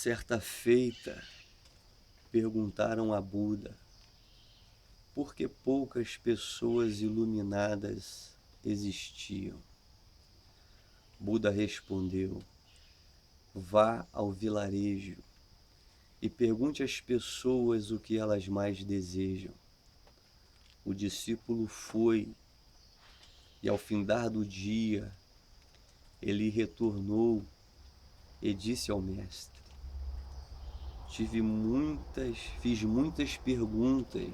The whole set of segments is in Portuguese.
Certa feita, perguntaram a Buda por que poucas pessoas iluminadas existiam. Buda respondeu: vá ao vilarejo e pergunte às pessoas o que elas mais desejam. O discípulo foi e, ao findar do dia, ele retornou e disse ao mestre: fiz muitas perguntas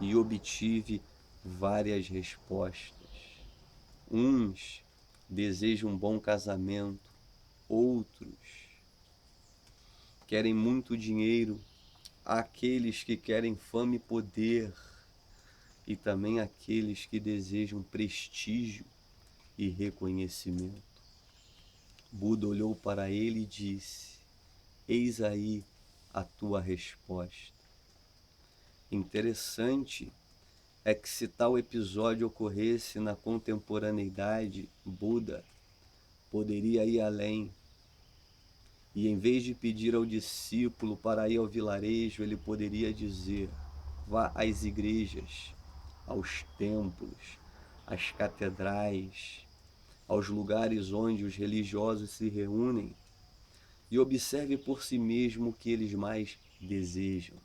e obtive várias respostas. Uns desejam um bom casamento, outros querem muito dinheiro, há aqueles que querem fama e poder, e também aqueles que desejam prestígio e reconhecimento. Buda olhou para ele e disse: eis aí a tua resposta. Interessante é que, se tal episódio ocorresse na contemporaneidade, Buda poderia ir além. E, em vez de pedir ao discípulo para ir ao vilarejo, ele poderia dizer: vá às igrejas, aos templos, às catedrais, aos lugares onde os religiosos se reúnem, e observe por si mesmo o que eles mais desejam.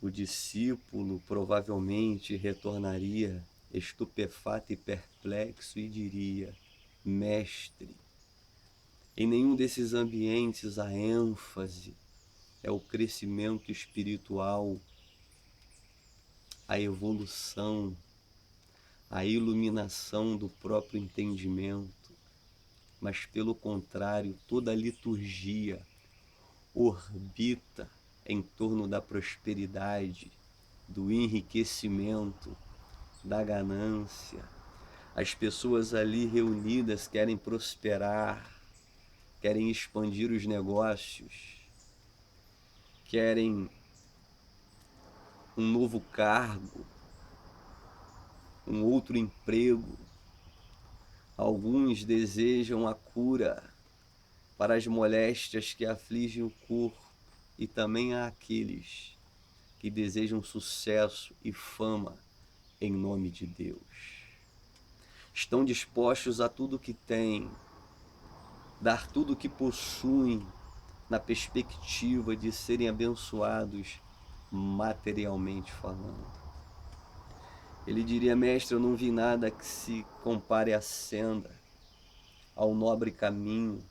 O discípulo provavelmente retornaria estupefato e perplexo e diria: mestre, em nenhum desses ambientes a ênfase é o crescimento espiritual, a evolução, a iluminação do próprio entendimento, mas, pelo contrário, toda a liturgia orbita em torno da prosperidade, do enriquecimento, da ganância. As pessoas ali reunidas querem prosperar, querem expandir os negócios, querem um novo cargo, um outro emprego. Alguns desejam a cura para as moléstias que afligem o corpo, e também há aqueles que desejam sucesso e fama em nome de Deus. Estão dispostos a tudo que têm, dar tudo o que possuem, na perspectiva de serem abençoados materialmente falando. Ele diria: mestre, eu não vi nada que se compare à senda, ao nobre caminho,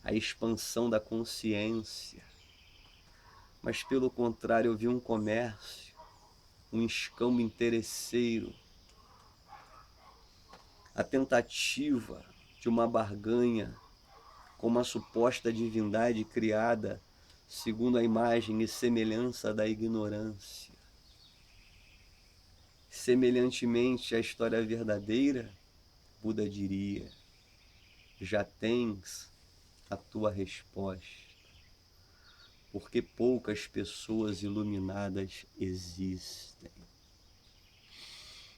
à expansão da consciência. Mas, pelo contrário, eu vi um comércio, um escambo interesseiro, a tentativa de uma barganha com uma suposta divindade criada segundo a imagem e semelhança da ignorância. Semelhantemente à história verdadeira, Buda diria: já tens a tua resposta, porque poucas pessoas iluminadas existem.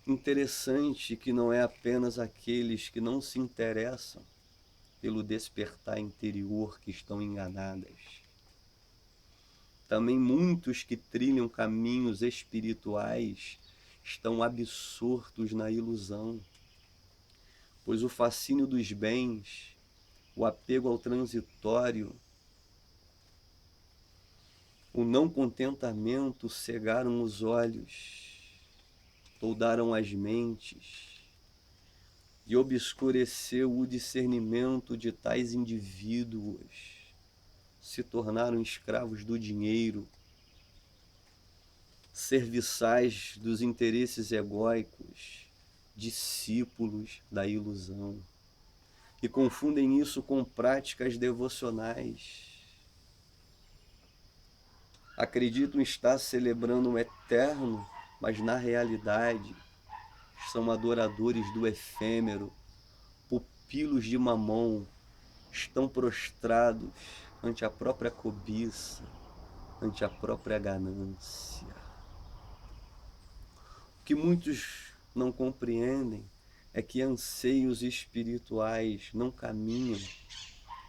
Interessante que não é apenas aqueles que não se interessam pelo despertar interior que estão enganadas. Também muitos que trilham caminhos espirituais estão absortos na ilusão, pois o fascínio dos bens, o apego ao transitório, o não contentamento cegaram os olhos, toldaram as mentes e obscureceu o discernimento de tais indivíduos. Se tornaram escravos do dinheiro, serviçais dos interesses egóicos, discípulos da ilusão, e confundem isso com práticas devocionais. Acreditam estar celebrando o eterno, mas na realidade são adoradores do efêmero, pupilos de Mamon, estão prostrados ante a própria cobiça, ante a própria ganância. O que muitos não compreendem é que anseios espirituais não caminham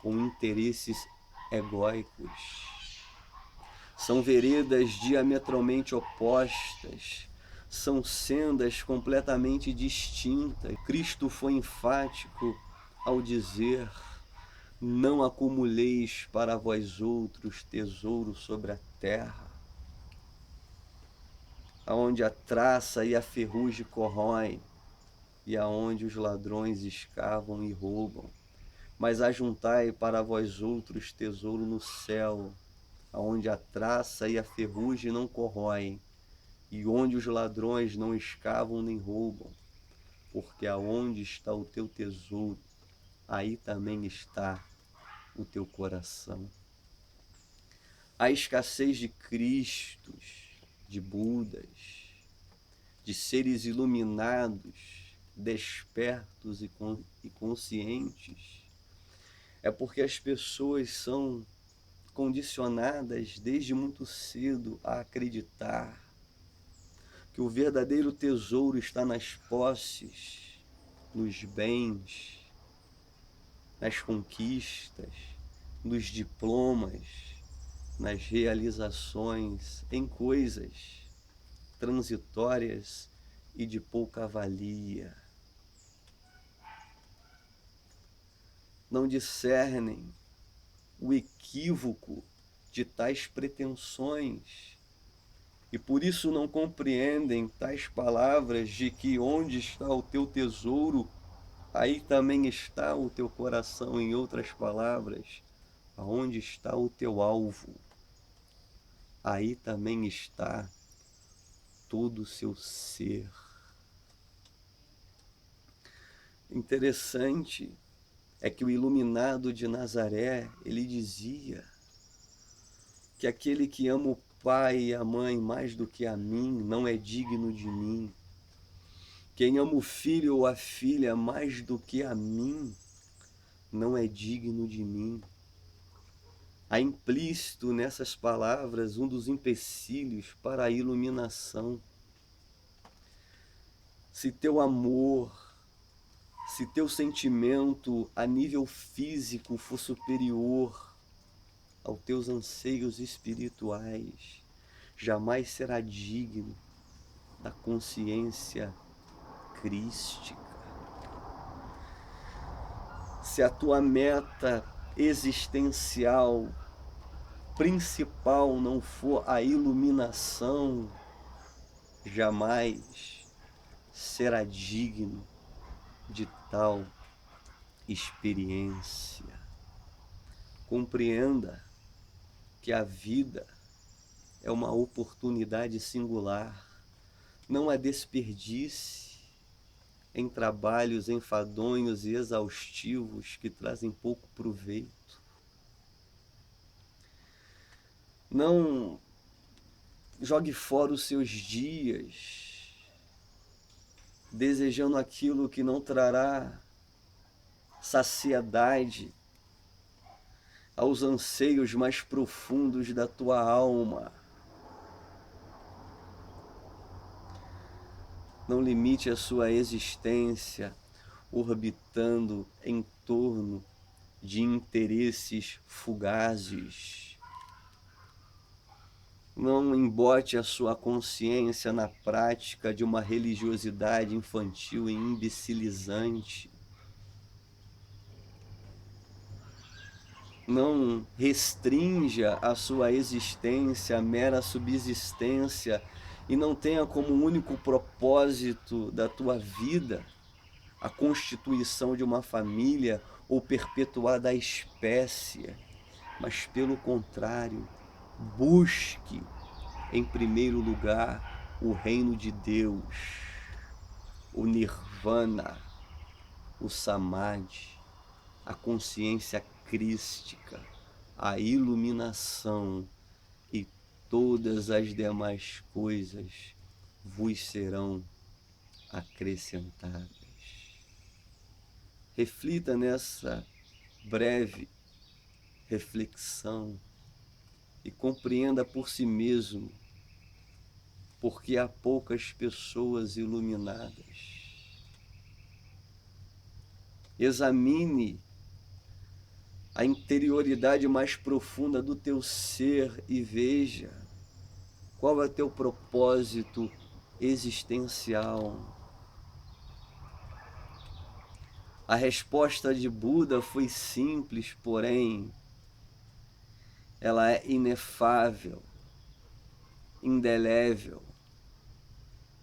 com interesses egóicos. São veredas diametralmente opostas, são sendas completamente distintas. Cristo foi enfático ao dizer: não acumuleis para vós outros tesouro sobre a terra, aonde a traça e a ferrugem corroem, e aonde os ladrões escavam e roubam. Mas ajuntai para vós outros tesouro no céu, aonde a traça e a ferrugem não corroem, e onde os ladrões não escavam nem roubam. Porque aonde está o teu tesouro, aí também está o teu coração. A escassez de Cristos, de Budas, de seres iluminados, despertos e conscientes, é porque as pessoas são condicionadas desde muito cedo a acreditar que o verdadeiro tesouro está nas posses, nos bens, nas conquistas, nos diplomas, nas realizações, em coisas transitórias e de pouca valia. Não discernem o equívoco de tais pretensões e por isso não compreendem tais palavras de que onde está o teu tesouro, aí também está o teu coração. Em outras palavras, aonde está o teu alvo, aí também está todo o seu ser. Interessante é que o iluminado de Nazaré, ele dizia que aquele que ama o pai e a mãe mais do que a mim não é digno de mim. Quem ama o filho ou a filha mais do que a mim não é digno de mim. Há implícito nessas palavras um dos empecilhos para a iluminação. Se teu amor, se teu sentimento a nível físico for superior aos teus anseios espirituais, jamais será digno da consciência crística. Se a tua meta existencial principal não for a iluminação, jamais será digno de tal experiência. Compreenda que a vida é uma oportunidade singular. Não a desperdice em trabalhos enfadonhos e exaustivos que trazem pouco proveito. Não jogue fora os seus dias desejando aquilo que não trará saciedade aos anseios mais profundos da tua alma. Não limite a sua existência orbitando em torno de interesses fugazes. Não embote a sua consciência na prática de uma religiosidade infantil e imbecilizante. Não restrinja a sua existência à mera subsistência e não tenha como único propósito da tua vida a constituição de uma família ou perpetuar da espécie, mas pelo contrário, busque em primeiro lugar o reino de Deus, o nirvana, o samadhi, a consciência crística, a iluminação, e todas as demais coisas vos serão acrescentadas. Reflita nessa breve reflexão e compreenda por si mesmo porque há poucas pessoas iluminadas. Examine a interioridade mais profunda do teu ser e veja qual é o teu propósito existencial. A resposta de Buda foi simples, porém, ela é inefável, indelével,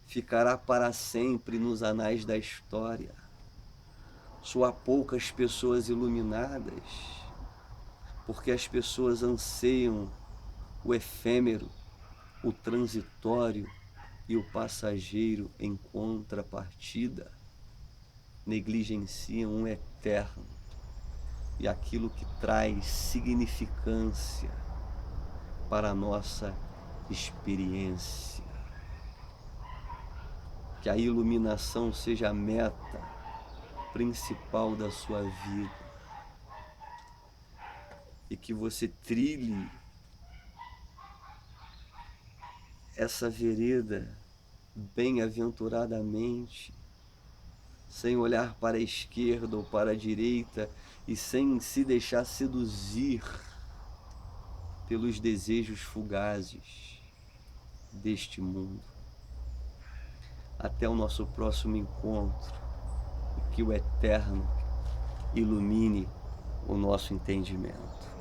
ficará para sempre nos anais da história. Só há poucas pessoas iluminadas, porque as pessoas anseiam o efêmero, o transitório e o passageiro em contrapartida, negligenciam o eterno e aquilo que traz significância para a nossa experiência. Que a iluminação seja a meta principal da sua vida e que você trilhe essa vereda bem-aventuradamente, sem olhar para a esquerda ou para a direita e sem se deixar seduzir pelos desejos fugazes deste mundo. Até o nosso próximo encontro e que o Eterno ilumine o nosso entendimento.